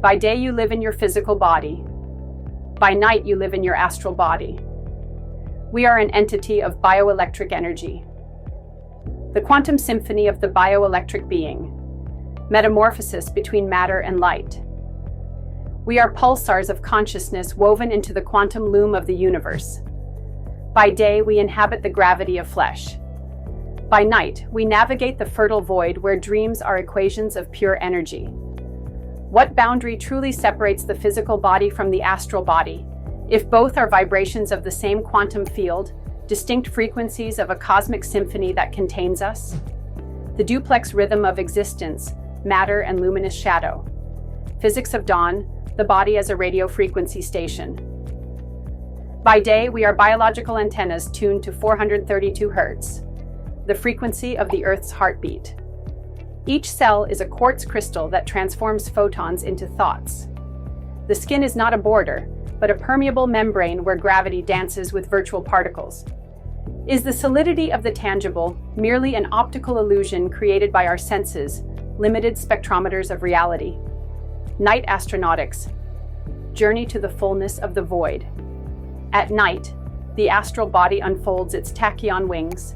By day, you live in your physical body. By night, you live in your astral body. We are an entity of bioelectric energy. The Quantum Symphony of the Bioelectric Being. Metamorphosis between matter and light. We are pulsars of consciousness woven into the quantum loom of the universe. By day, we inhabit the gravity of flesh. By night, we navigate the fertile void where dreams are equations of pure energy. What boundary truly separates the physical body from the astral body, if both are vibrations of the same quantum field, distinct frequencies of a cosmic symphony that contains us? The Duplex Rhythm of Existence, Matter and Luminous Shadow. Physics of dawn, the body as a radio frequency station. By day, we are biological antennas tuned to 432 Hz, the frequency of the Earth's heartbeat. Each cell is a quartz crystal that transforms photons into thoughts. The skin is not a border, but a permeable membrane where gravity dances with virtual particles. Is the solidity of the tangible merely an optical illusion created by our senses, limited spectrometers of reality? Night astronautics. Journey to the fullness of the void. At night, the astral body unfolds its tachyon wings.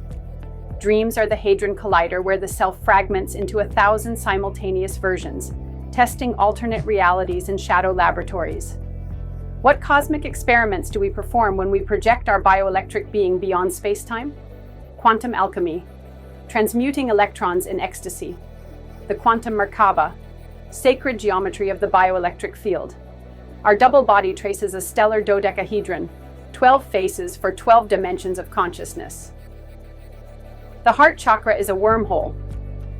Dreams are the hadron collider where the self fragments into 1,000 simultaneous versions, testing alternate realities in shadow laboratories. What cosmic experiments do we perform when we project our bioelectric being beyond space-time? Quantum alchemy, transmuting electrons in ecstasy. The quantum Merkaba, sacred geometry of the bioelectric field. Our double body traces a stellar dodecahedron, 12 faces for 12 dimensions of consciousness. The heart chakra is a wormhole,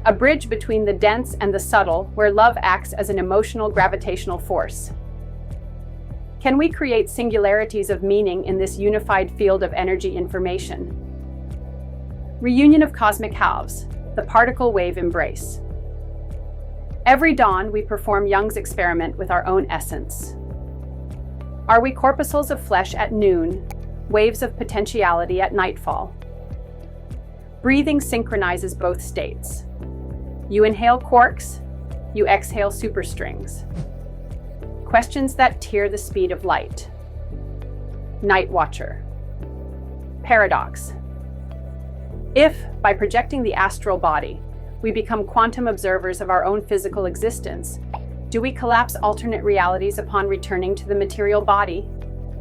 a bridge between the dense and the subtle, where love acts as an emotional gravitational force. Can we create singularities of meaning in this unified field of energy information? Reunion of cosmic halves, the particle wave embrace. Every dawn, we perform Young's experiment with our own essence. Are we corpuscles of flesh at noon, waves of potentiality at nightfall? Breathing synchronizes both states. You inhale quarks, you exhale superstrings. Questions that tear the speed of light. Night Watcher. Paradox. If, by projecting the astral body, we become quantum observers of our own physical existence, do we collapse alternate realities upon returning to the material body?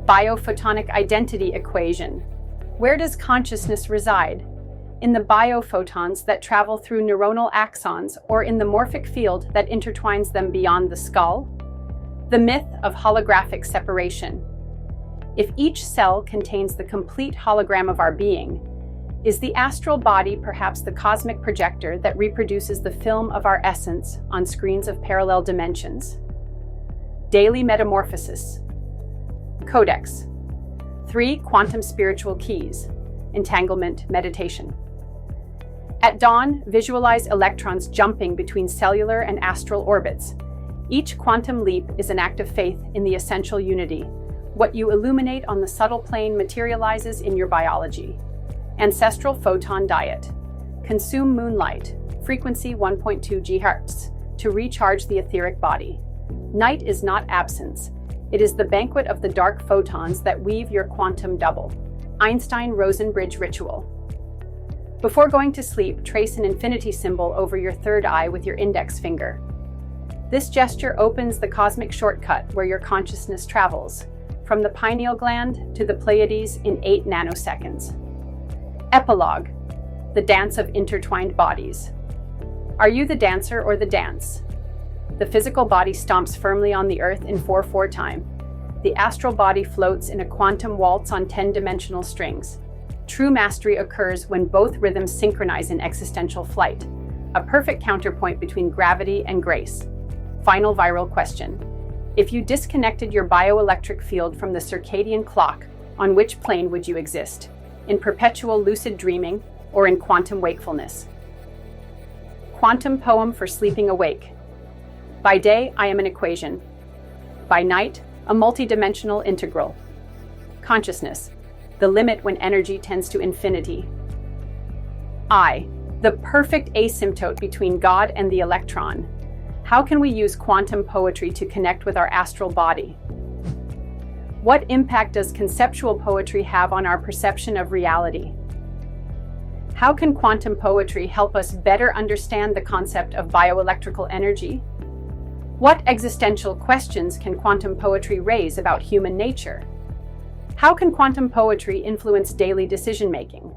Biophotonic identity equation. Where does consciousness reside? In the biophotons that travel through neuronal axons or in the morphic field that intertwines them beyond the skull? The myth of holographic separation. If each cell contains the complete hologram of our being, is the astral body perhaps the cosmic projector that reproduces the film of our essence on screens of parallel dimensions? Daily Metamorphosis. Codex. 3 quantum spiritual keys. Entanglement meditation. At dawn, visualize electrons jumping between cellular and astral orbits. Each quantum leap is an act of faith in the essential unity. What you illuminate on the subtle plane materializes in your biology. Ancestral photon diet. Consume moonlight, frequency 1.2 GHz, to recharge the etheric body. Night is not absence. It is the banquet of the dark photons that weave your quantum double. Einstein-Rosen-Bridge ritual. Before going to sleep, trace an infinity symbol over your third eye with your index finger. This gesture opens the cosmic shortcut where your consciousness travels, from the pineal gland to the Pleiades in 8 nanoseconds. Epilogue, the dance of intertwined bodies. Are you the dancer or the dance? The physical body stomps firmly on the earth in 4/4 time. The astral body floats in a quantum waltz on 10-dimensional strings. True mastery occurs when both rhythms synchronize in existential flight, a perfect counterpoint between gravity and grace. Final viral question. If you disconnected your bioelectric field from the circadian clock, on which plane would you exist? In perpetual lucid dreaming or in quantum wakefulness? Quantum poem for sleeping awake. By day, I am an equation. By night, a multidimensional integral. Consciousness, the limit when energy tends to infinity. I, the perfect asymptote between God and the electron. How can we use quantum poetry to connect with our astral body? What impact does conceptual poetry have on our perception of reality? How can quantum poetry help us better understand the concept of bioelectrical energy? What existential questions can quantum poetry raise about human nature? How can quantum poetry influence daily decision-making?